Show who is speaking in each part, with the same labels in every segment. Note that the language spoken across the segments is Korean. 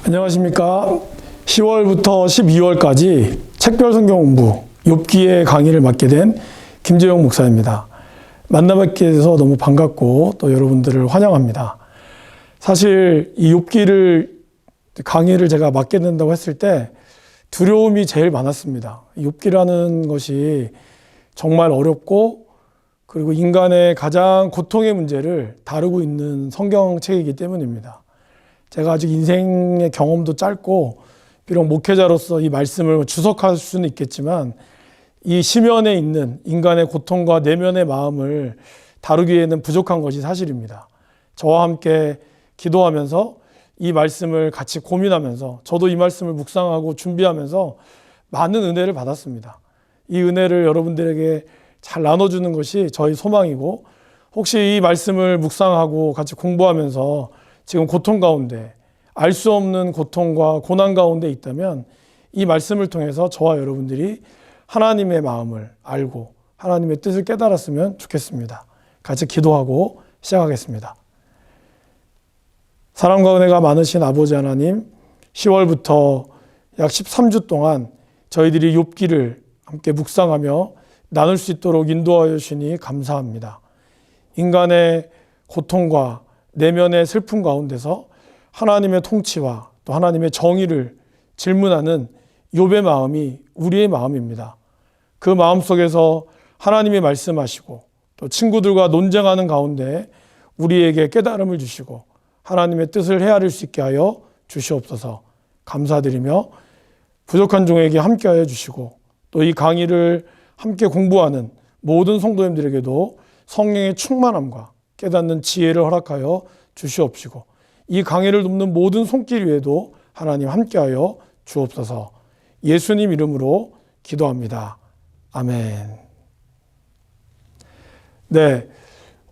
Speaker 1: 안녕하십니까. 10월부터 12월까지 책별 성경 공부 욥기의 강의를 맡게 된 김재용 목사입니다. 만나뵙게 돼서 너무 반갑고 또 여러분들을 환영합니다. 사실 이 욥기를 강의를 제가 맡게 된다고 했을 때 두려움이 제일 많았습니다. 욥기라는 것이 정말 어렵고 그리고 인간의 가장 고통의 문제를 다루고 있는 성경책이기 때문입니다. 제가 아직 인생의 경험도 짧고 비록 목회자로서 이 말씀을 주석할 수는 있겠지만 이 시면에 있는 인간의 고통과 내면의 마음을 다루기에는 부족한 것이 사실입니다. 저와 함께 기도하면서 이 말씀을 같이 고민하면서 저도 이 말씀을 묵상하고 준비하면서 많은 은혜를 받았습니다. 이 은혜를 여러분들에게 잘 나눠주는 것이 저희 소망이고, 혹시 이 말씀을 묵상하고 같이 공부하면서 지금 고통 가운데, 알 수 없는 고통과 고난 가운데 있다면 이 말씀을 통해서 저와 여러분들이 하나님의 마음을 알고 하나님의 뜻을 깨달았으면 좋겠습니다. 같이 기도하고 시작하겠습니다. 사랑과 은혜가 많으신 아버지 하나님, 10월부터 약 13주 동안 저희들이 욥기를 함께 묵상하며 나눌 수 있도록 인도하여 주시니 감사합니다. 인간의 고통과 내면의 슬픔 가운데서 하나님의 통치와 또 하나님의 정의를 질문하는 욥의 마음이 우리의 마음입니다. 그 마음 속에서 하나님이 말씀하시고 또 친구들과 논쟁하는 가운데 우리에게 깨달음을 주시고 하나님의 뜻을 헤아릴 수 있게 하여 주시옵소서. 감사드리며 부족한 종에게 함께하여 주시고 또 이 강의를 함께 공부하는 모든 성도님들에게도 성령의 충만함과 깨닫는 지혜를 허락하여 주시옵시고 이 강의를 돕는 모든 손길 위에도 하나님 함께하여 주옵소서. 예수님 이름으로 기도합니다. 아멘. 네,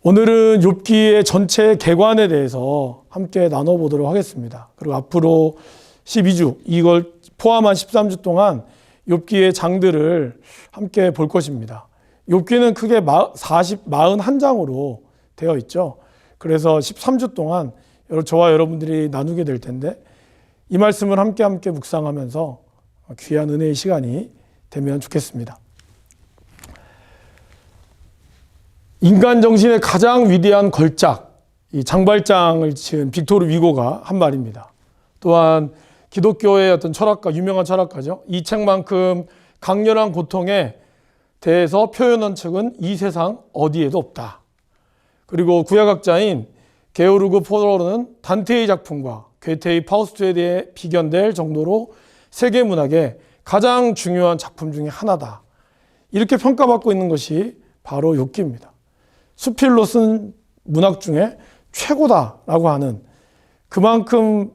Speaker 1: 오늘은 욥기의 전체 개관에 대해서 함께 나눠보도록 하겠습니다. 그리고 앞으로 12주, 이걸 포함한 13주 동안 욥기의 장들을 함께 볼 것입니다. 욥기는 크게 41장으로 되어 있죠. 그래서 13주 동안 저와 여러분들이 나누게 될 텐데 이 말씀을 함께 묵상하면서 귀한 은혜의 시간이 되면 좋겠습니다. 인간 정신의 가장 위대한 걸작, 이 장발장을 지은 빅토르 위고가 한 말입니다. 또한 기독교의 어떤 철학가, 유명한 철학가죠. 이 책만큼 강렬한 고통에 대해서 표현한 책은 이 세상 어디에도 없다. 그리고 구약학자인 게오르그 포로는 단테의 작품과 괴테의 파우스트에 대해 비견될 정도로 세계문학의 가장 중요한 작품 중에 하나다. 이렇게 평가받고 있는 것이 바로 욥기입니다. 수필로 쓴 문학 중에 최고다라고 하는, 그만큼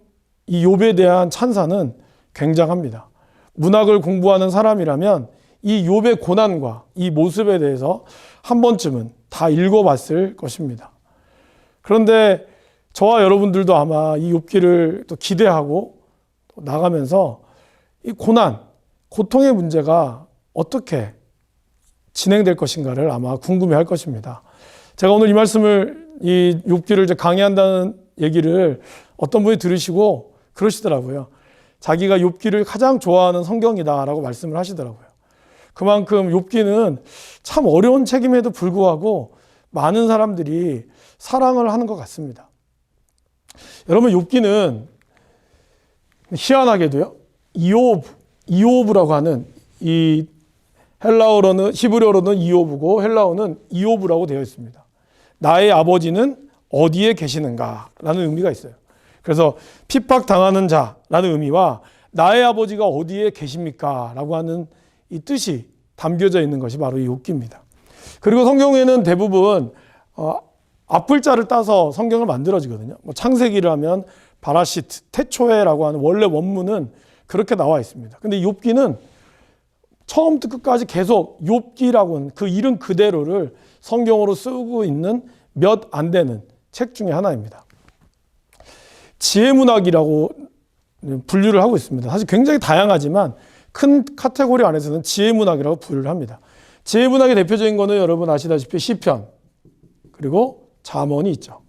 Speaker 1: 이 욥에 대한 찬사는 굉장합니다. 문학을 공부하는 사람이라면 이 욥의 고난과 이 모습에 대해서 한 번쯤은 다 읽어봤을 것입니다. 그런데 저와 여러분들도 아마 이 욥기를 또 기대하고 또 나가면서 이 고난, 고통의 문제가 어떻게 진행될 것인가를 아마 궁금해할 것입니다. 제가 오늘 이 말씀을, 이 욥기를 이제 강의한다는 얘기를 어떤 분이 들으시고 그러시더라고요. 자기가 욥기를 가장 좋아하는 성경이다라고 말씀을 하시더라고요. 그만큼 욥기는 참 어려운 책임에도 불구하고 많은 사람들이 사랑을 하는 것 같습니다. 여러분, 욥기는 희한하게도요, 이오브라고 하는, 이 헬라어로는, 히브리어로는 이오브고 헬라어는 이오브라고 되어 있습니다. 나의 아버지는 어디에 계시는가 라는 의미가 있어요. 그래서 핍박당하는 자라는 의미와 나의 아버지가 어디에 계십니까 라고 하는 이 뜻이 담겨져 있는 것이 바로 이 욥기입니다. 그리고 성경에는 대부분 앞글자를 따서 성경을 만들어지거든요. 창세기를 하면 바라시트, 태초에라고 하는 원래 원문은 그렇게 나와 있습니다. 근데 욥기는 처음부터 끝까지 계속 욥기라고 하는 그 이름 그대로를 성경으로 쓰고 있는 몇 안 되는 책 중에 하나입니다. 지혜문학이라고 분류를 하고 있습니다. 사실 굉장히 다양하지만 큰 카테고리 안에서는 지혜문학이라고 분류를 합니다. 지혜문학의 대표적인 거는 여러분 아시다시피 시편, 그리고 잠언이 있죠.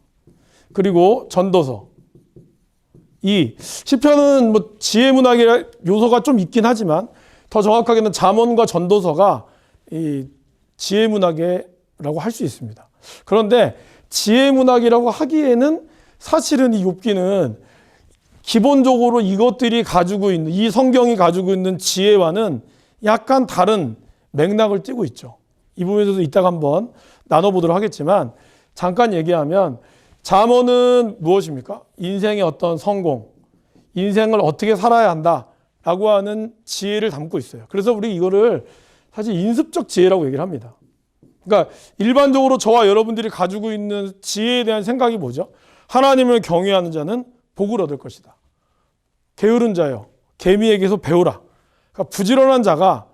Speaker 1: 그리고 전도서, 이 시편은 뭐 지혜 문학의 요소가 좀 있긴 하지만 더 정확하게는 잠언과 전도서가 이 지혜 문학이라고 할 수 있습니다. 그런데 지혜 문학이라고 하기에는 사실은 이 욥기는 기본적으로 이것들이 가지고 있는, 이 성경이 가지고 있는 지혜와는 약간 다른 맥락을 띠고 있죠. 이 부분에서도 이따가 한번 나눠보도록 하겠지만 잠깐 얘기하면 잠언은 무엇입니까? 인생의 어떤 성공, 인생을 어떻게 살아야 한다라고 하는 지혜를 담고 있어요. 그래서 우리 이거를 사실 인습적 지혜라고 얘기를 합니다. 그러니까 일반적으로 저와 여러분들이 가지고 있는 지혜에 대한 생각이 뭐죠? 하나님을 경외하는 자는 복을 얻을 것이다. 게으른 자여, 개미에게서 배우라. 그러니까 부지런한 자가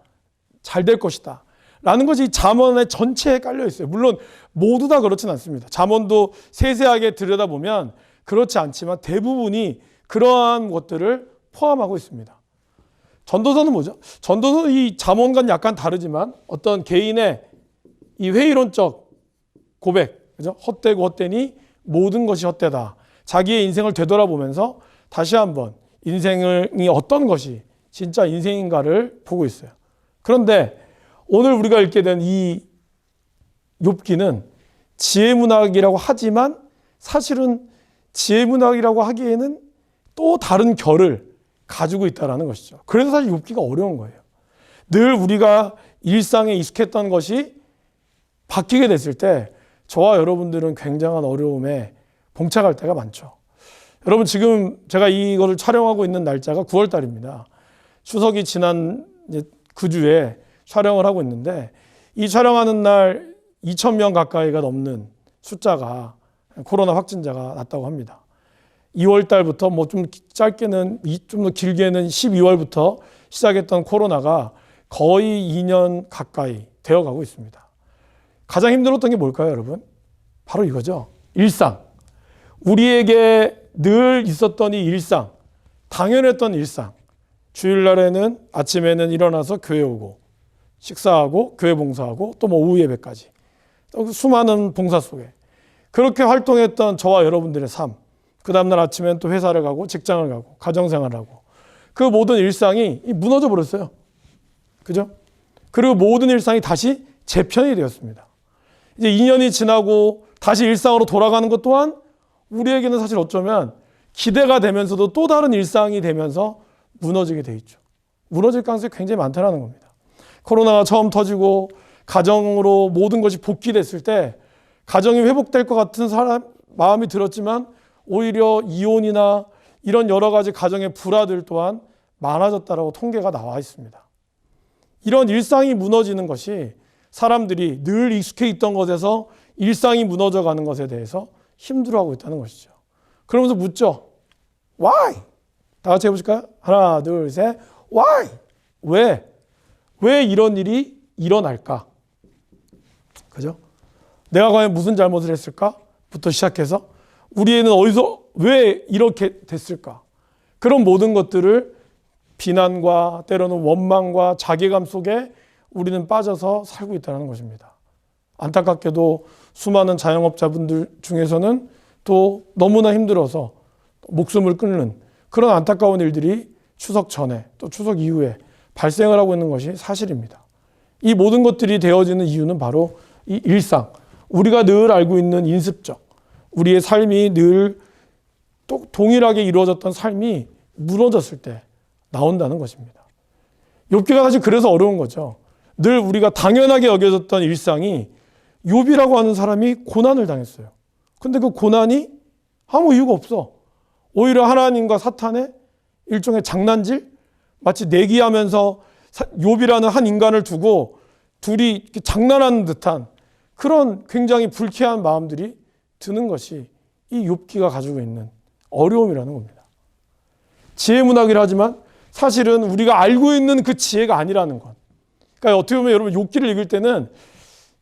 Speaker 1: 잘 될 것이다. 라는 것이 잠언의 전체에 깔려 있어요. 물론 모두 다 그렇진 않습니다. 잠언도 세세하게 들여다보면 그렇지 않지만 대부분이 그러한 것들을 포함하고 있습니다. 전도서는 뭐죠? 전도서는 이 잠언과는 약간 다르지만 어떤 개인의 이 회의론적 고백, 그죠? 헛되고 헛되니 모든 것이 헛되다. 자기의 인생을 되돌아보면서 다시 한번 인생이 어떤 것이 진짜 인생인가를 보고 있어요. 그런데 오늘 우리가 읽게 된 이 욥기는 지혜문학이라고 하지만 사실은 지혜문학이라고 하기에는 또 다른 결을 가지고 있다는 것이죠. 그래서 사실 욥기가 어려운 거예요. 늘 우리가 일상에 익숙했던 것이 바뀌게 됐을 때 저와 여러분들은 굉장한 어려움에 봉착할 때가 많죠. 여러분 지금 제가 이거를 촬영하고 있는 날짜가 9월 달입니다. 추석이 지난 그 주에 촬영을 하고 있는데 이 촬영하는 날 2,000명 가까이가 넘는 숫자가 코로나 확진자가 났다고 합니다. 2월 달부터 뭐 좀 짧게는 좀 더 길게는 12월부터 시작했던 코로나가 거의 2년 가까이 되어가고 있습니다. 가장 힘들었던 게 뭘까요, 여러분? 바로 이거죠. 일상. 우리에게 늘 있었던 이 일상, 당연했던 일상. 주일날에는 아침에는 일어나서 교회 오고 식사하고 교회 봉사하고 또 뭐 오후 예배까지 또 수많은 봉사 속에 그렇게 활동했던 저와 여러분들의 삶. 그 다음날 아침엔 또 회사를 가고 직장을 가고 가정생활을 하고 그 모든 일상이 무너져 버렸어요. 그죠? 그리고 모든 일상이 다시 재편이 되었습니다. 이제 2년이 지나고 다시 일상으로 돌아가는 것 또한 우리에게는 사실 어쩌면 기대가 되면서도 또 다른 일상이 되면서 무너지게 돼 있죠. 무너질 가능성이 굉장히 많다는 겁니다. 코로나가 처음 터지고 가정으로 모든 것이 복귀됐을 때 가정이 회복될 것 같은 마음이 들었지만 오히려 이혼이나 이런 여러 가지 가정의 불화들 또한 많아졌다라고 통계가 나와 있습니다. 이런 일상이 무너지는 것이 사람들이 늘 익숙해 있던 것에서 일상이 무너져가는 것에 대해서 힘들어하고 있다는 것이죠. 그러면서 묻죠. Why? 다 같이 해보실까요? 하나, 둘, 셋. Why? 왜? 왜 이런 일이 일어날까? 그죠? 내가 과연 무슨 잘못을 했을까? 부터 시작해서 우리 애는 어디서 왜 이렇게 됐을까? 그런 모든 것들을 비난과 때로는 원망과 자괴감 속에 우리는 빠져서 살고 있다는 것입니다. 안타깝게도 수많은 자영업자분들 중에서는 또 너무나 힘들어서 목숨을 끊는 그런 안타까운 일들이 추석 전에 또 추석 이후에 발생을 하고 있는 것이 사실입니다. 이 모든 것들이 되어지는 이유는 바로 이 일상, 우리가 늘 알고 있는 인습적, 우리의 삶이 늘 또 동일하게 이루어졌던 삶이 무너졌을 때 나온다는 것입니다. 욥기가 사실 그래서 어려운 거죠. 늘 우리가 당연하게 여겨졌던 일상이 욥이라고 하는 사람이 고난을 당했어요. 근데 그 고난이 아무 이유가 없어. 오히려 하나님과 사탄의 일종의 장난질? 마치 내기하면서 욥이라는 한 인간을 두고 둘이 장난하는 듯한 그런 굉장히 불쾌한 마음들이 드는 것이 이 욥기가 가지고 있는 어려움이라는 겁니다. 지혜문학이라 하지만 사실은 우리가 알고 있는 그 지혜가 아니라는 것. 그러니까 어떻게 보면 여러분 욥기를 읽을 때는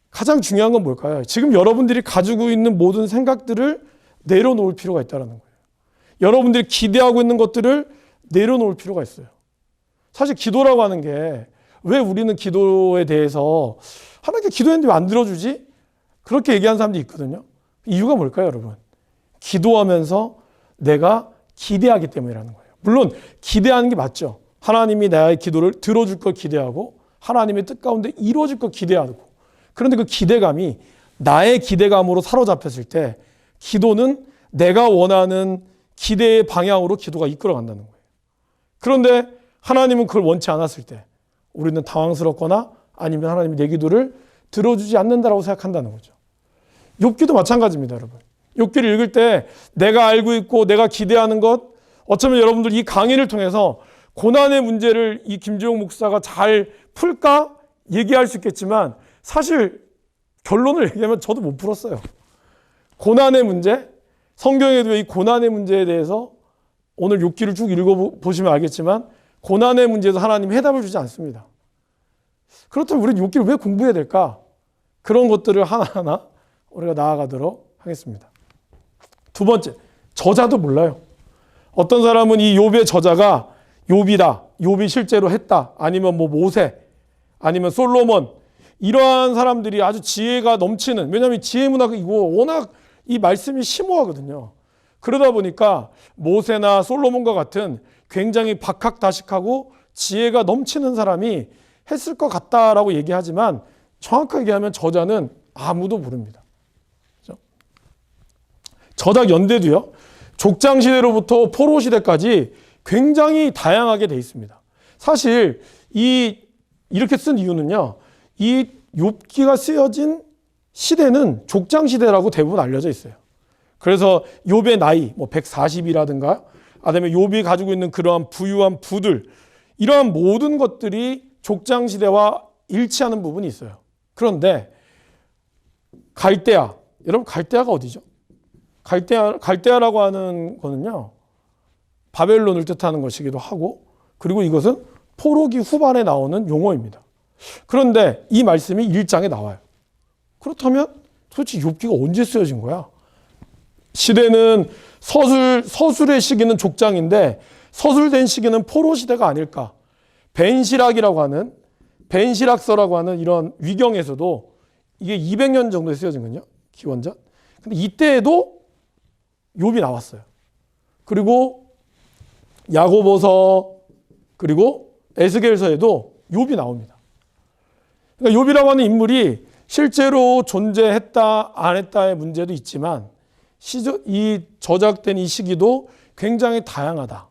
Speaker 1: 가장 중요한 건 뭘까요? 지금 여러분들이 가지고 있는 모든 생각들을 내려놓을 필요가 있다는 거예요. 여러분들이 기대하고 있는 것들을 내려놓을 필요가 있어요. 사실 기도라고 하는 게 왜 우리는 기도에 대해서 하나님께 기도했는데 왜 안 들어주지? 그렇게 얘기하는 사람들이 있거든요. 이유가 뭘까요, 여러분? 기도하면서 내가 기대하기 때문이라는 거예요. 물론 기대하는 게 맞죠. 하나님이 나의 기도를 들어줄 걸 기대하고 하나님의 뜻 가운데 이루어질 걸 기대하고, 그런데 그 기대감이 나의 기대감으로 사로잡혔을 때 기도는 내가 원하는 기대의 방향으로 기도가 이끌어간다는 거예요. 그런데 하나님은 그걸 원치 않았을 때 우리는 당황스럽거나 아니면 하나님이 내 기도를 들어주지 않는다라고 생각한다는 거죠. 욥기도 마찬가지입니다, 여러분. 욥기를 읽을 때 내가 알고 있고 내가 기대하는 것, 어쩌면 여러분들 이 강의를 통해서 고난의 문제를 이 김재용 목사가 잘 풀까 얘기할 수 있겠지만 사실 결론을 얘기하면 저도 못 풀었어요. 고난의 문제, 성경에도 이 고난의 문제에 대해서 오늘 욥기를 쭉 읽어보시면 알겠지만 고난의 문제에도 하나님이 해답을 주지 않습니다. 그렇다면 우리는 욥기를 왜 공부해야 될까? 그런 것들을 하나하나 우리가 나아가도록 하겠습니다. 두 번째, 저자도 몰라요. 어떤 사람은 이 욥의 저자가 욥이다, 욥이 실제로 했다, 아니면 뭐 모세, 아니면 솔로몬, 이러한 사람들이 아주 지혜가 넘치는, 왜냐하면 지혜 문화가 이거 워낙 이 말씀이 심오하거든요. 그러다 보니까 모세나 솔로몬과 같은 굉장히 박학다식하고 지혜가 넘치는 사람이 했을 것 같다라고 얘기하지만 정확하게 얘기하면 저자는 아무도 모릅니다. 그렇죠? 저작 연대도요, 족장시대로부터 포로시대까지 굉장히 다양하게 돼 있습니다. 사실 이렇게 쓴 이유는요, 이 욥기가 쓰여진 시대는 족장시대라고 대부분 알려져 있어요. 그래서 욥의 나이, 뭐 140이라든가, 아니면 욥이 가지고 있는 그러한 부유한 부들, 이러한 모든 것들이 족장시대와 일치하는 부분이 있어요. 그런데 갈대아, 여러분 갈대아가 어디죠? 갈대아라고 하는 거는요, 바벨론을 뜻하는 것이기도 하고, 그리고 이것은 포로기 후반에 나오는 용어입니다. 그런데 이 말씀이 1장에 나와요. 그렇다면 도대체 욥기가 언제 쓰여진 거야? 시대는 서술의 시기는 족장인데 서술된 시기는 포로 시대가 아닐까? 벤시락이라고 하는, 벤시락서라고 하는 이런 위경에서도 이게 200년 정도에 쓰여진거든요, 기원전. 근데 이때에도 욥이 나왔어요. 그리고 야고보서, 그리고 에스겔서에도 욥이 나옵니다. 그러니까 욥이라고 하는 인물이 실제로 존재했다 안 했다의 문제도 있지만 이 저작된 이 시기도 굉장히 다양하다.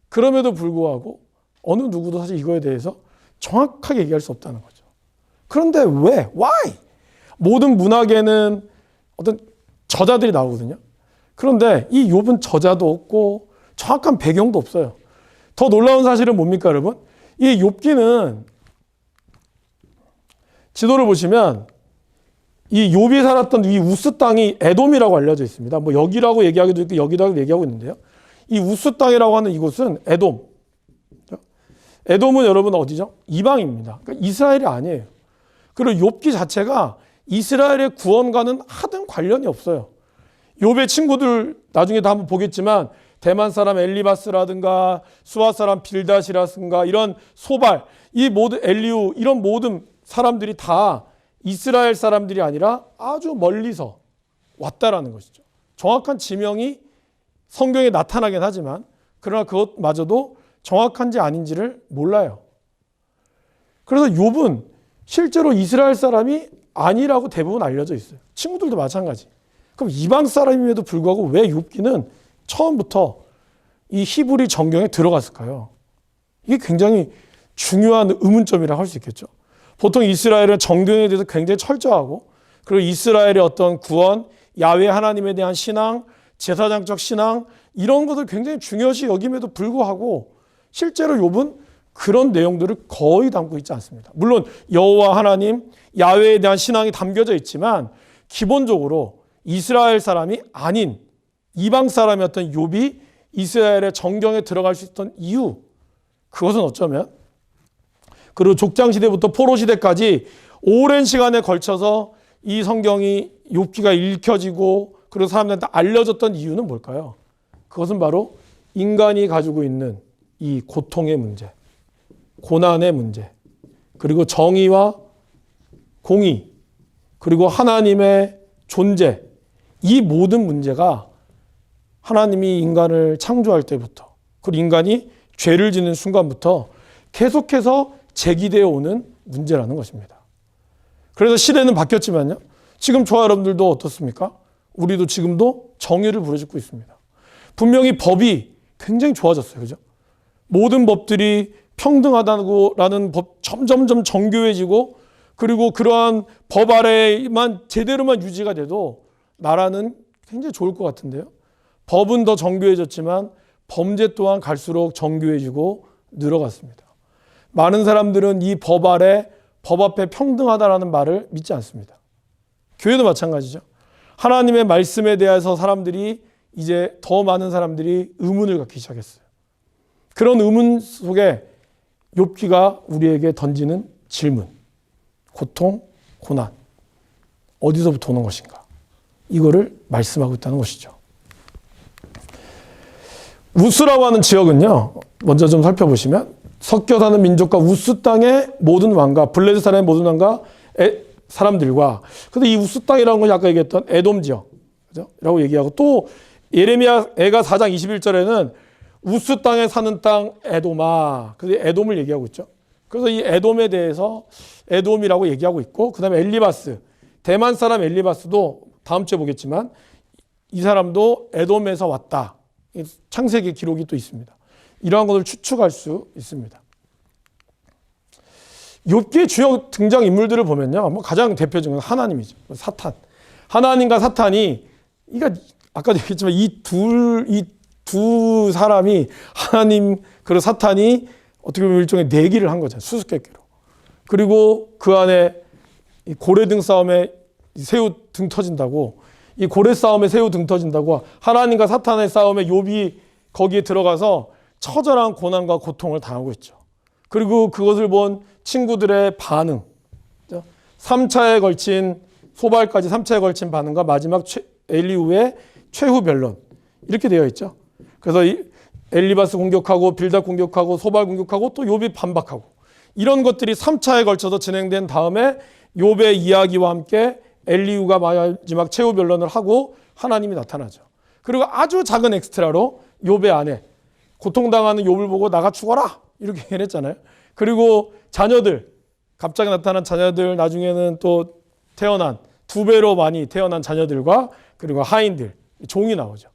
Speaker 1: 그럼에도 불구하고 어느 누구도 사실 이거에 대해서 정확하게 얘기할 수 없다는 거죠. 그런데 왜? Why? 모든 문학에는 어떤 저자들이 나오거든요. 그런데 이 욥은 저자도 없고 정확한 배경도 없어요. 더 놀라운 사실은 뭡니까, 여러분? 이 욥기는 지도를 보시면 이 욥이 살았던 이 우스 땅이 에돔이라고 알려져 있습니다. 뭐 여기라고 얘기하기도 있고 여기라고 얘기하고 있는데요. 이 우스 땅이라고 하는 이곳은 에돔. 에돔은 여러분 어디죠? 이방입니다. 그러니까 이스라엘이 아니에요. 그리고 욥기 자체가 이스라엘의 구원과는 하등 관련이 없어요. 욥의 친구들 나중에 다 한번 보겠지만 대만 사람 엘리바스라든가 수아 사람 빌닷이라든가 이런 소발, 이 모든 엘리우, 이런 모든 사람들이 다 이스라엘 사람들이 아니라 아주 멀리서 왔다라는 것이죠. 정확한 지명이 성경에 나타나긴 하지만 그러나 그것마저도 정확한지 아닌지를 몰라요. 그래서 욥은 실제로 이스라엘 사람이 아니라고 대부분 알려져 있어요. 친구들도 마찬가지. 그럼 이방 사람임에도 불구하고 왜 욥기는 처음부터 이 히브리 정경에 들어갔을까요? 이게 굉장히 중요한 의문점이라고 할 수 있겠죠. 보통 이스라엘은 정경에 대해서 굉장히 철저하고, 그리고 이스라엘의 어떤 구원, 야훼 하나님에 대한 신앙, 제사장적 신앙, 이런 것을 굉장히 중요시 여김에도 불구하고 실제로 욥은 그런 내용들을 거의 담고 있지 않습니다. 물론 여호와 하나님, 야훼에 대한 신앙이 담겨져 있지만 기본적으로 이스라엘 사람이 아닌 이방 사람이었던 욥이 이스라엘의 정경에 들어갈 수 있었던 이유, 그것은 어쩌면 그리고 족장시대부터 포로시대까지 오랜 시간에 걸쳐서 이 성경이 욥기가 읽혀지고 그리고 사람들한테 알려졌던 이유는 뭘까요? 그것은 바로 인간이 가지고 있는 이 고통의 문제, 고난의 문제, 그리고 정의와 공의, 그리고 하나님의 존재, 이 모든 문제가 하나님이 인간을 창조할 때부터, 그리고 인간이 죄를 짓는 순간부터 계속해서 제기되어 오는 문제라는 것입니다. 그래서 시대는 바뀌었지만요, 지금 저와 여러분들도 어떻습니까? 우리도 지금도 정의를 부르짖고 있습니다. 분명히 법이 굉장히 좋아졌어요. 그죠? 모든 법들이 평등하다는 법 점점점 정교해지고, 그리고 그러한 법 아래만 제대로만 유지가 돼도 나라는 굉장히 좋을 것 같은데요. 법은 더 정교해졌지만 범죄 또한 갈수록 정교해지고 늘어갔습니다. 많은 사람들은 이 법 아래, 법 앞에 평등하다라는 말을 믿지 않습니다. 교회도 마찬가지죠. 하나님의 말씀에 대해서 사람들이 이제 더 많은 사람들이 의문을 갖기 시작했어요. 그런 의문 속에 욥기가 우리에게 던지는 질문, 고통, 고난, 어디서부터 오는 것인가? 이거를 말씀하고 있다는 것이죠. 우스라고 하는 지역은요, 먼저 좀 살펴보시면 섞여 사는 민족과 우스 땅의 모든 왕과 블레셋 사람의 모든 왕과 사람들과, 근데 이 우스 땅이라는 것이 아까 얘기했던 에돔 지역, 그죠? 라고 얘기하고, 또 예레미야 애가 4장 21절에는 우스 땅에 사는 땅 에돔아, 그래서 에돔을 얘기하고 있죠. 그래서 이 에돔에 대해서 에돔이라고 얘기하고 있고, 그 다음에 엘리바스, 대만 사람 엘리바스도 다음 주에 보겠지만 이 사람도 에돔에서 왔다. 창세기 기록이 또 있습니다. 이러한 것을 추측할 수 있습니다. 욥기의 주요 등장 인물들을 보면요, 뭐 가장 대표적인 하나님이죠. 사탄. 하나님과 사탄이, 그러니까 아까도 얘기했지만 이 두 사람이, 하나님 그리고 사탄이 어떻게 보면 일종의 내기를 한 거잖아요. 수수께끼로. 그리고 그 안에 이 고래등 싸움에 새우 등 터진다고, 이 고래 싸움에 새우 등 터진다고 하나님과 사탄의 싸움에 욥이 거기에 들어가서 처절한 고난과 고통을 당하고 있죠. 그리고 그것을 본 친구들의 반응, 3차에 걸친 소발까지 3차에 걸친 반응과 마지막 엘리후의 최후 변론, 이렇게 되어 있죠. 그래서 엘리바스 공격하고 빌닷 공격하고 소발 공격하고 또 욥이 반박하고, 이런 것들이 3차에 걸쳐서 진행된 다음에 욥의 이야기와 함께 엘리후가 마지막 최후 변론을 하고 하나님이 나타나죠. 그리고 아주 작은 엑스트라로 욥의 아내, 고통당하는 욥을 보고 나가 죽어라 이렇게 얘기했잖아요. 그리고 자녀들, 갑자기 나타난 자녀들, 나중에는 또 태어난 2배로 많이 태어난 자녀들과 그리고 하인들, 종이 나오죠.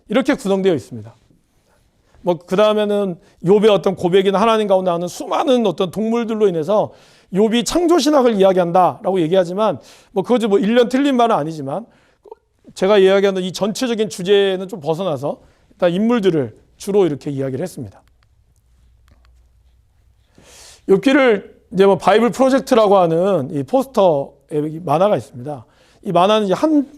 Speaker 1: 이렇게 구성되어 있습니다. 뭐 그 다음에는 욥의 어떤 고백이나 하나님 가운데 하는 수많은 어떤 동물들로 인해서 욥이 창조 신학을 이야기한다라고 얘기하지만, 뭐 그것이 뭐 일련 틀린 말은 아니지만 제가 이야기하는 이 전체적인 주제는 좀 벗어나서 일단 인물들을 주로 이렇게 이야기를 했습니다. 욥기를 이제 뭐 바이블 프로젝트라고 하는 이 포스터에 만화가 있습니다. 이 만화는 이제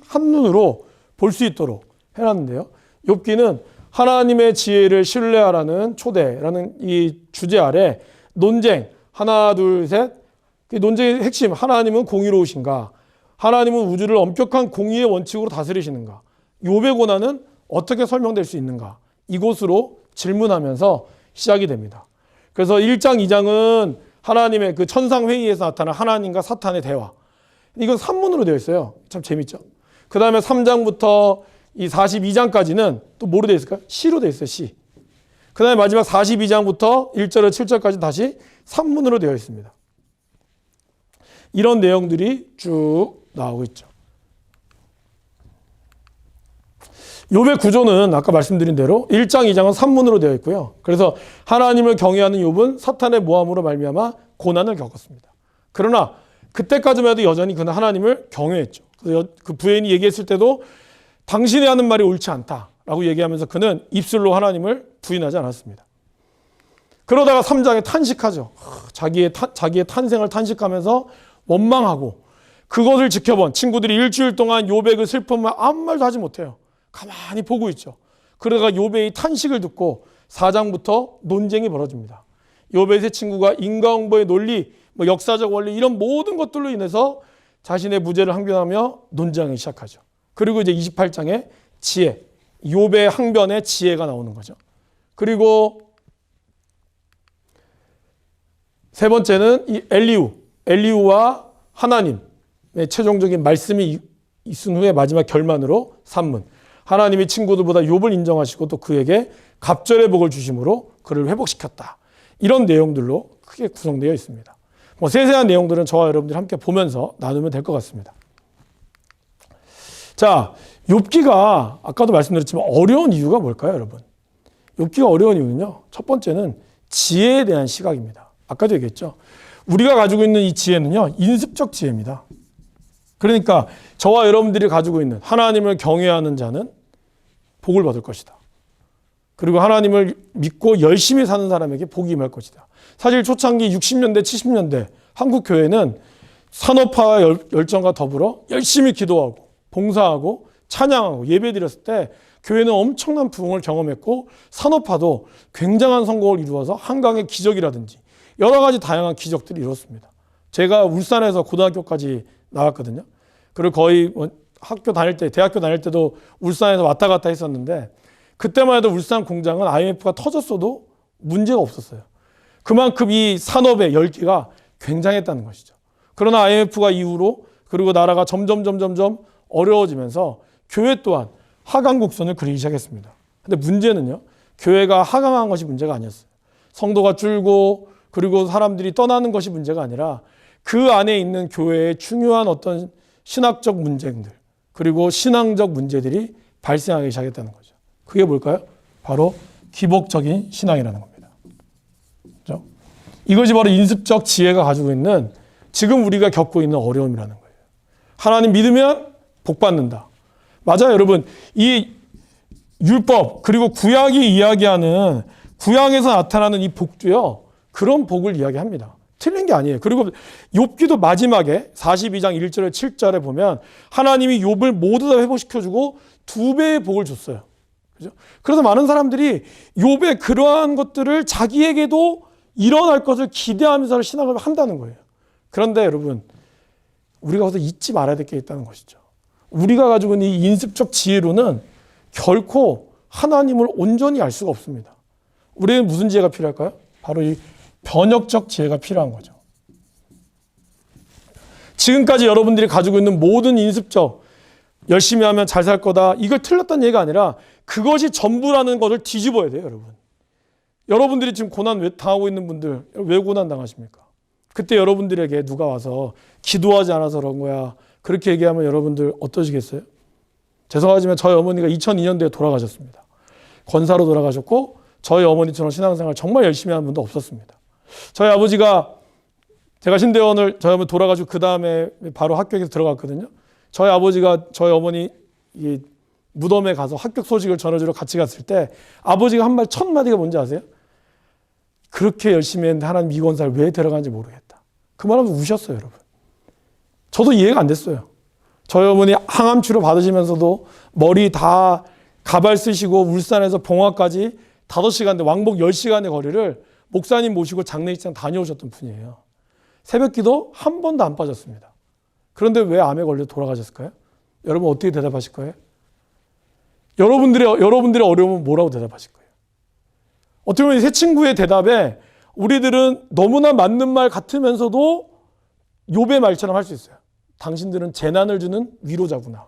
Speaker 1: 한눈으로 볼 수 있도록 해놨는데요. 욥기는 하나님의 지혜를 신뢰하라는 초대라는 이 주제 아래 논쟁, 하나, 둘, 셋. 그 논쟁의 핵심, 하나님은 공의로우신가? 하나님은 우주를 엄격한 공의의 원칙으로 다스리시는가? 욥의 고난은 어떻게 설명될 수 있는가? 이곳으로 질문하면서 시작이 됩니다. 그래서 1장, 2장은 하나님의 그 천상회의에서 나타난 하나님과 사탄의 대화. 이건 산문으로 되어 있어요. 참 재밌죠? 그 다음에 3장부터 이 42장까지는 또 뭐로 되어 있을까요? 시로 되어 있어요, 시. 그 다음에 마지막 42장부터 1절에서 7절까지 다시 산문으로 되어 있습니다. 이런 내용들이 쭉 나오고 있죠. 욥의 구조는 아까 말씀드린 대로 1장, 2장은 산문으로 되어 있고요. 그래서 하나님을 경외하는 욥은 사탄의 모함으로 말미암아 고난을 겪었습니다. 그러나 그때까지만 해도 여전히 그는 하나님을 경외했죠. 그래서 그 부인이 얘기했을 때도 당신이 하는 말이 옳지 않다라고 얘기하면서 그는 입술로 하나님을 부인하지 않았습니다. 그러다가 3장에 탄식하죠. 자기의 탄생을 탄식하면서 원망하고, 그것을 지켜본 친구들이 일주일 동안 욥의 그 슬픔을 아무 말도 하지 못해요. 가만히 보고 있죠. 그러다가 욥의 탄식을 듣고 4장부터 논쟁이 벌어집니다. 욥의 세 친구가 인과응보의 논리, 뭐 역사적 원리, 이런 모든 것들로 인해서 자신의 무죄를 항변하며 논쟁을 시작하죠. 그리고 이제 28장에 지혜, 욥의 항변에 지혜가 나오는 거죠. 그리고 세 번째는 이 엘리후와 하나님의 최종적인 말씀이 있은 후에 마지막 결말으로 산문. 하나님이 친구들보다 욥을 인정하시고 또 그에게 갑절의 복을 주심으로 그를 회복시켰다. 이런 내용들로 크게 구성되어 있습니다. 뭐 세세한 내용들은 저와 여러분들이 함께 보면서 나누면 될 것 같습니다. 자, 욥기가 아까도 말씀드렸지만 어려운 이유가 뭘까요, 여러분? 욥기가 어려운 이유는요. 첫 번째는 지혜에 대한 시각입니다. 아까도 얘기했죠. 우리가 가지고 있는 이 지혜는요. 인습적 지혜입니다. 그러니까 저와 여러분들이 가지고 있는 하나님을 경외하는 자는 복을 받을 것이다. 그리고 하나님을 믿고 열심히 사는 사람에게 복이 임할 것이다. 사실 초창기 60년대, 70년대 한국 교회는 산업화와 열정과 더불어 열심히 기도하고 봉사하고 찬양하고 예배드렸을 때 교회는 엄청난 부흥을 경험했고 산업화도 굉장한 성공을 이루어서 한강의 기적이라든지 여러 가지 다양한 기적들이 이뤘습니다. 제가 울산에서 고등학교까지 나왔거든요. 그리고 거의 학교 다닐 때, 대학교 다닐 때도 울산에서 왔다 갔다 했었는데 그때만 해도 울산 공장은 IMF가 터졌어도 문제가 없었어요. 그만큼 이 산업의 열기가 굉장했다는 것이죠. 그러나 IMF가 이후로 그리고 나라가 점점 어려워지면서 교회 또한 하강 곡선을 그리기 시작했습니다. 근데 문제는요. 교회가 하강한 것이 문제가 아니었어요. 성도가 줄고 그리고 사람들이 떠나는 것이 문제가 아니라 그 안에 있는 교회의 중요한 어떤 신학적 문제들 그리고 신앙적 문제들이 발생하기 시작했다는 거죠. 그게 뭘까요? 바로 기복적인 신앙이라는 겁니다. 그렇죠? 이것이 바로 인습적 지혜가 가지고 있는 지금 우리가 겪고 있는 어려움이라는 거예요. 하나님 믿으면 복 받는다. 맞아요, 여러분. 이 율법 그리고 구약이 이야기하는 구약에서 나타나는 이 복도요. 그런 복을 이야기합니다. 틀린 게 아니에요. 그리고 욥기도 마지막에 42장 1절에 7절에 보면 하나님이 욥을 모두 다 회복시켜주고 2배의 복을 줬어요. 그죠? 그래서 많은 사람들이 욥의 그러한 것들을 자기에게도 일어날 것을 기대하면서 신앙을 한다는 거예요. 그런데 여러분, 우리가 거기서 잊지 말아야 될 게 있다는 것이죠. 우리가 가지고 있는 이 인습적 지혜로는 결코 하나님을 온전히 알 수가 없습니다. 우리는 무슨 지혜가 필요할까요? 바로 이 변혁적 지혜가 필요한 거죠. 지금까지 여러분들이 가지고 있는 모든 인습적 열심히 하면 잘 살 거다 이걸 틀렸다는 얘기가 아니라 그것이 전부라는 것을 뒤집어야 돼요, 여러분. 여러분들이 지금 고난 당하고 있는 분들 왜 고난 당하십니까? 그때 여러분들에게 누가 와서 기도하지 않아서 그런 거야 그렇게 얘기하면 여러분들 어떠시겠어요? 죄송하지만 저희 어머니가 2002년도에 돌아가셨습니다. 권사로 돌아가셨고 저희 어머니처럼 신앙생활 정말 열심히 하는 분도 없었습니다. 저희 아버지가 제가 신대원을 저희 어머니 돌아가지고 그 다음에 바로 합격해서 들어갔거든요. 저희 아버지가 저희 어머니 이 무덤에 가서 합격 소식을 전해주러 같이 갔을 때 아버지가 한 말 첫 마디가 뭔지 아세요? 그렇게 열심히 했는데 하나님 이 권사를 왜 데려가는지 모르겠다. 그 말하면서 우셨어요, 여러분. 저도 이해가 안 됐어요. 저희 어머니 항암 치료 받으시면서도 머리 다 가발 쓰시고 울산에서 봉화까지 5시간대 왕복 10시간의 거리를 목사님 모시고 장례식장 다녀오셨던 분이에요. 새벽기도 한 번도 안 빠졌습니다. 그런데 왜 암에 걸려 돌아가셨을까요? 여러분 어떻게 대답하실 거예요? 여러분들의 어려움은 뭐라고 대답하실 거예요? 어떻게 보면 새 친구의 대답에 우리들은 너무나 맞는 말 같으면서도 욥의 말처럼 할 수 있어요. 당신들은 재난을 주는 위로자구나.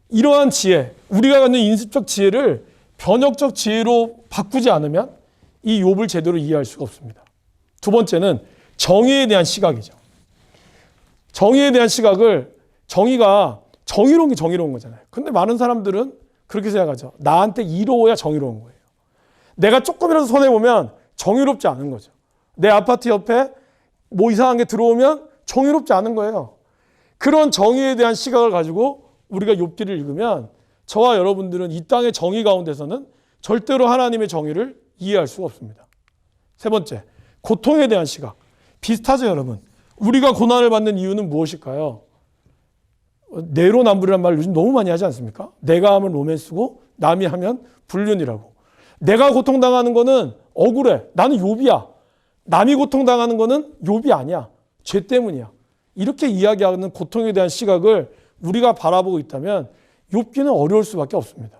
Speaker 1: 이러한 지혜, 우리가 갖는 인습적 지혜를 변혁적 지혜로 바꾸지 않으면 이 욥을 제대로 이해할 수가 없습니다. 두 번째는 정의에 대한 시각이죠. 정의에 대한 시각을 정의가 정의로운 게 정의로운 거잖아요. 근데 많은 사람들은 그렇게 생각하죠. 나한테 이로워야 정의로운 거예요. 내가 조금이라도 손해보면 정의롭지 않은 거죠. 내 아파트 옆에 뭐 이상한 게 들어오면 정의롭지 않은 거예요. 그런 정의에 대한 시각을 가지고 우리가 욥기를 읽으면 저와 여러분들은 이 땅의 정의 가운데서는 절대로 하나님의 정의를 이해할 수가 없습니다. 세 번째, 고통에 대한 시각. 비슷하죠, 여러분. 우리가 고난을 받는 이유는 무엇일까요? 내로남불이라는 말을 요즘 너무 많이 하지 않습니까? 내가 하면 로맨스고 남이 하면 불륜이라고. 내가 고통당하는 거는 억울해. 나는 욥이야. 남이 고통당하는 거는 욥이 아니야. 죄 때문이야. 이렇게 이야기하는 고통에 대한 시각을 우리가 바라보고 있다면 욥기는 어려울 수밖에 없습니다.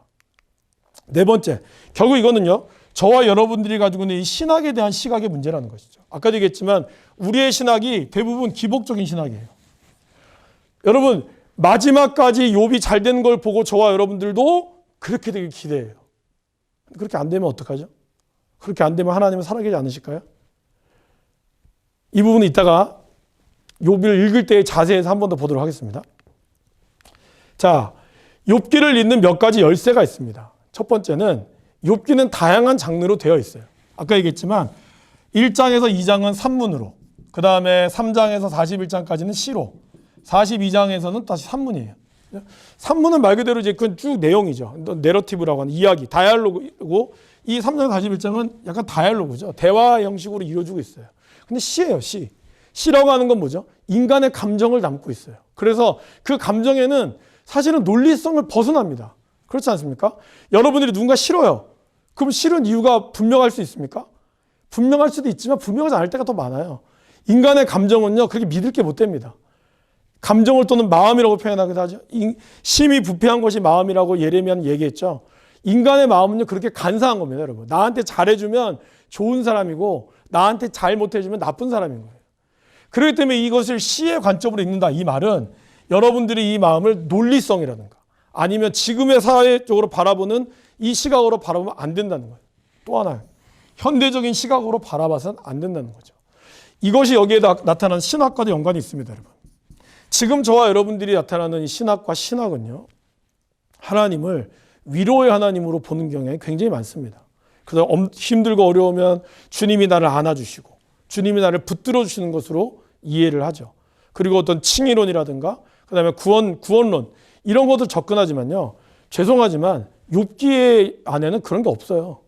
Speaker 1: 네 번째, 결국 이거는요. 저와 여러분들이 가지고 있는 이 신학에 대한 시각의 문제라는 것이죠. 아까도 얘기했지만 우리의 신학이 대부분 기복적인 신학이에요. 여러분, 마지막까지 욥이 잘 되는 걸 보고 저와 여러분들도 그렇게 되길 기대해요. 그렇게 안 되면 어떡하죠? 그렇게 안 되면 하나님은 살아계지 않으실까요? 이 부분은 이따가 욥기를 읽을 때의 자세에서 한 번 더 보도록 하겠습니다. 자, 욥기를 읽는 몇 가지 열쇠가 있습니다. 첫 번째는 욥기는 다양한 장르로 되어 있어요. 아까 얘기했지만 1장에서 2장은 산문으로, 그 다음에 3장에서 41장까지는 시로, 42장에서는 다시 산문이에요. 산문은 말 그대로 이제 그건 쭉 내용이죠. 내러티브라고 하는 이야기, 다이알로그고, 이 3장 41장은 약간 다이알로그죠. 대화 형식으로 이루어지고 있어요. 근데 시예요, 시. 시라고 하는 건 뭐죠? 인간의 감정을 담고 있어요. 그래서 그 감정에는 사실은 논리성을 벗어납니다. 그렇지 않습니까? 여러분들이 누군가 싫어요. 그럼 싫은 이유가 분명할 수 있습니까? 분명할 수도 있지만 분명하지 않을 때가 더 많아요. 인간의 감정은요, 그렇게 믿을 게 못 됩니다. 감정을 또는 마음이라고 표현하기도 하죠. 심히 부패한 것이 마음이라고 예레미야는 얘기했죠. 인간의 마음은요, 그렇게 간사한 겁니다, 여러분. 나한테 잘해주면 좋은 사람이고 나한테 잘 못해주면 나쁜 사람인 거예요. 그렇기 때문에 이것을 시의 관점으로 읽는다. 이 말은 여러분들이 이 마음을 논리성이라든가 아니면 지금의 사회 쪽으로 바라보는 이 시각으로 바라보면 안 된다는 거예요. 또 하나, 현대적인 시각으로 바라봐서는 안 된다는 거죠. 이것이 여기에 나타나는 신학과도 연관이 있습니다, 여러분. 지금 저와 여러분들이 나타나는 이 신학과 신학은요, 하나님을 위로의 하나님으로 보는 경향이 굉장히 많습니다. 그래서 힘들고 어려우면 주님이 나를 안아주시고 주님이 나를 붙들어 주시는 것으로 이해를 하죠. 그리고 어떤 칭의론이라든가 그 다음에 구원론 이런 것들 접근하지만요, 죄송하지만 욥기 안에는 그런 게 없어요.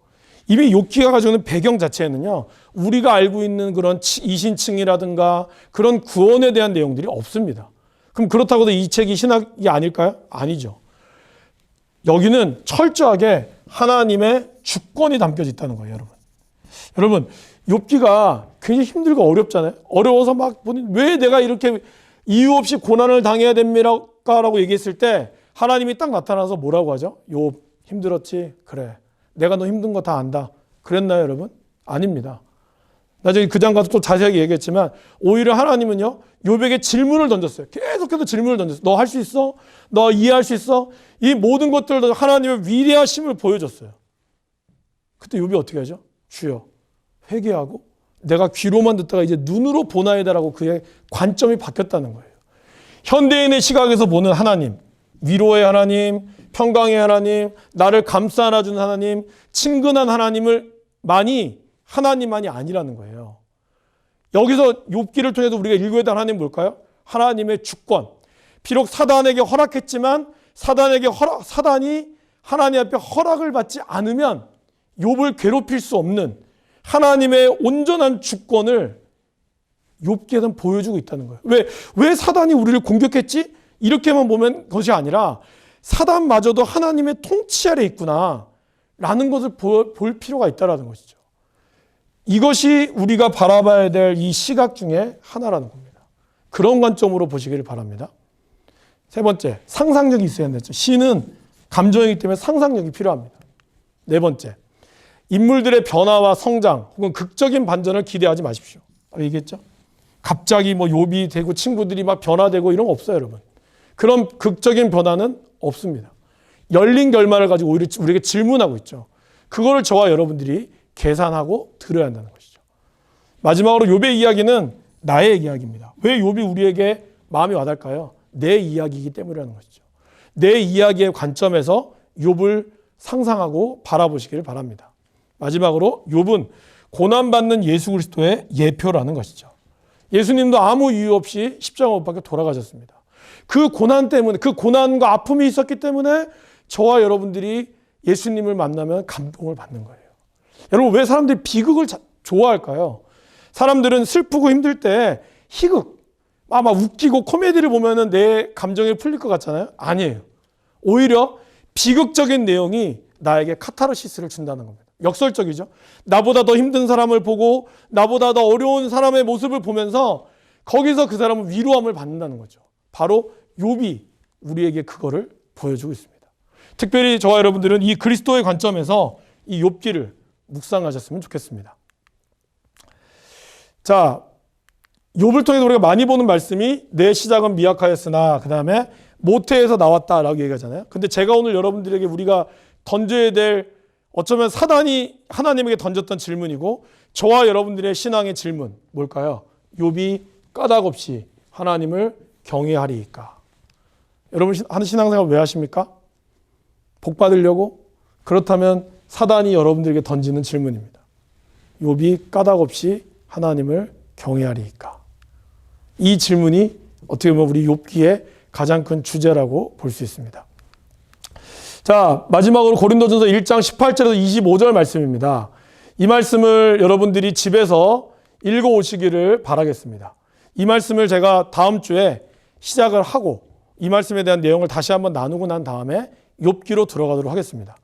Speaker 1: 이미 욥기가 가지고 있는 배경 자체에는요, 우리가 알고 있는 그런 이신칭이라든가 그런 구원에 대한 내용들이 없습니다. 그럼 그렇다고 해도 이 책이 신학이 아닐까요? 아니죠. 여기는 철저하게 하나님의 주권이 담겨져 있다는 거예요, 여러분. 여러분, 욥기가 굉장히 힘들고 어렵잖아요. 어려워서 막 왜 내가 이렇게 이유 없이 고난을 당해야 됩니까라고 얘기했을 때 하나님이 딱 나타나서 뭐라고 하죠? 욥 힘들었지? 그래. 내가 너 힘든 거 다 안다. 그랬나요, 여러분? 아닙니다. 나중에 그 장 가서 또 자세하게 얘기했지만 오히려 하나님은요, 욥에게 질문을 던졌어요. 계속해서 질문을 던졌어요. 너 할 수 있어? 너 이해할 수 있어? 이 모든 것들도 하나님의 위대하심을 보여줬어요. 그때 욥이 어떻게 하죠? 주여, 회개하고 내가 귀로만 듣다가 이제 눈으로 보나이다라고 그의 관점이 바뀌었다는 거예요. 현대인의 시각에서 보는 하나님, 위로의 하나님, 평강의 하나님, 나를 감싸 안아주는 하나님, 친근한 하나님을 하나님만이 아니라는 거예요. 여기서 욥기를 통해서 우리가 읽어야 될 하나님은 뭘까요? 하나님의 주권. 비록 사단에게 허락했지만 사단이 하나님 앞에 허락을 받지 않으면 욥을 괴롭힐 수 없는 하나님의 온전한 주권을 욥기에는 보여주고 있다는 거예요. 왜 사단이 우리를 공격했지? 이렇게만 보면 것이 아니라 사단마저도 하나님의 통치 아래 있구나 라는 것을 볼 필요가 있다는 것이죠. 이것이 우리가 바라봐야 될 이 시각 중에 하나라는 겁니다. 그런 관점으로 보시기를 바랍니다. 세 번째, 상상력이 있어야 된다. 시는 감정이기 때문에 상상력이 필요합니다. 네 번째, 인물들의 변화와 성장 혹은 극적인 반전을 기대하지 마십시오. 얘기했죠? 갑자기 욥이 되고 친구들이 막 변화되고 이런 거 없어요, 여러분. 그런 극적인 변화는 없습니다. 열린 결말을 가지고 오히려 우리에게 질문하고 있죠. 그거를 저와 여러분들이 계산하고 들어야 한다는 것이죠. 마지막으로 욥의 이야기는 나의 이야기입니다. 왜 욥이 우리에게 마음이 와닿을까요? 내 이야기이기 때문이라는 것이죠. 내 이야기의 관점에서 욥을 상상하고 바라보시기를 바랍니다. 마지막으로 욥은 고난받는 예수 그리스도의 예표라는 것이죠. 예수님도 아무 이유 없이 십자가 못 박혀 돌아가셨습니다. 그 고난 때문에, 그 고난과 아픔이 있었기 때문에 저와 여러분들이 예수님을 만나면 감동을 받는 거예요. 여러분, 왜 사람들이 비극을 좋아할까요? 사람들은 슬프고 힘들 때 희극, 막 웃기고 코미디를 보면은 내 감정이 풀릴 것 같잖아요. 아니에요. 오히려 비극적인 내용이 나에게 카타르시스를 준다는 겁니다. 역설적이죠. 나보다 더 힘든 사람을 보고 나보다 더 어려운 사람의 모습을 보면서 거기서 그 사람은 위로함을 받는다는 거죠. 바로 욥이 우리에게 그거를 보여주고 있습니다. 특별히 저와 여러분들은 이 그리스도의 관점에서 이 욥기를 묵상하셨으면 좋겠습니다. 자, 욥을 통해서 우리가 많이 보는 말씀이 내 시작은 미약하였으나 그 다음에 모태에서 나왔다라고 얘기하잖아요. 근데 제가 오늘 여러분들에게 우리가 던져야 될 어쩌면 사단이 하나님에게 던졌던 질문이고 저와 여러분들의 신앙의 질문 뭘까요? 욥이 까닭 없이 하나님을 경외하리이까? 여러분 하는 신앙생활 왜 하십니까? 복 받으려고? 그렇다면 사단이 여러분들에게 던지는 질문입니다. 욥이 까닭 없이 하나님을 경외하리이까? 이 질문이 어떻게 보면 우리 욥기의 가장 큰 주제라고 볼 수 있습니다. 자, 마지막으로 고린도전서 1장 18절에서 25절 말씀입니다. 이 말씀을 여러분들이 집에서 읽어오시기를 바라겠습니다. 이 말씀을 제가 다음 주에 시작을 하고 이 말씀에 대한 내용을 다시 한번 나누고 난 다음에 욥기로 들어가도록 하겠습니다.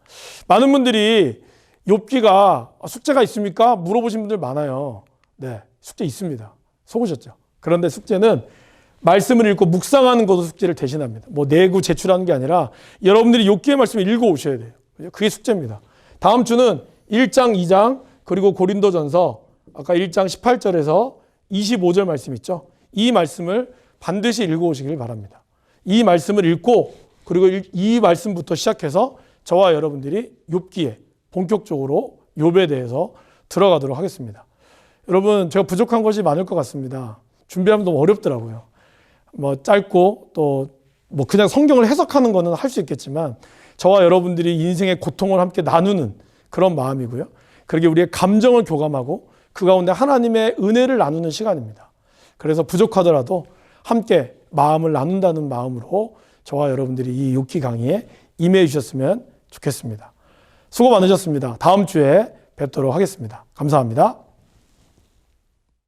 Speaker 1: 많은 분들이 욥기가 숙제가 있습니까? 물어보신 분들 많아요. 네, 숙제 있습니다. 속으셨죠? 그런데 숙제는 말씀을 읽고 묵상하는 것도 숙제를 대신합니다. 뭐 내구 제출하는 게 아니라 여러분들이 욥기의 말씀을 읽어 오셔야 돼요. 그게 숙제입니다. 다음 주는 1장, 2장 그리고 고린도전서 아까 1장 18절에서 25절 말씀 있죠. 이 말씀을 반드시 읽어 오시길 바랍니다. 이 말씀을 읽고 그리고 이 말씀부터 시작해서 저와 여러분들이 욥기에 본격적으로 욥에 대해서 들어가도록 하겠습니다. 여러분 제가 부족한 것이 많을 것 같습니다. 준비하면 너무 어렵더라고요. 뭐 짧고 또 뭐 그냥 성경을 해석하는 거는 할 수 있겠지만 저와 여러분들이 인생의 고통을 함께 나누는 그런 마음이고요. 그러게 우리의 감정을 교감하고 그 가운데 하나님의 은혜를 나누는 시간입니다. 그래서 부족하더라도 함께 마음을 나눈다는 마음으로 저와 여러분들이 이 욥기 강의에 임해 주셨으면 좋겠습니다. 수고 많으셨습니다. 다음 주에 뵙도록 하겠습니다. 감사합니다.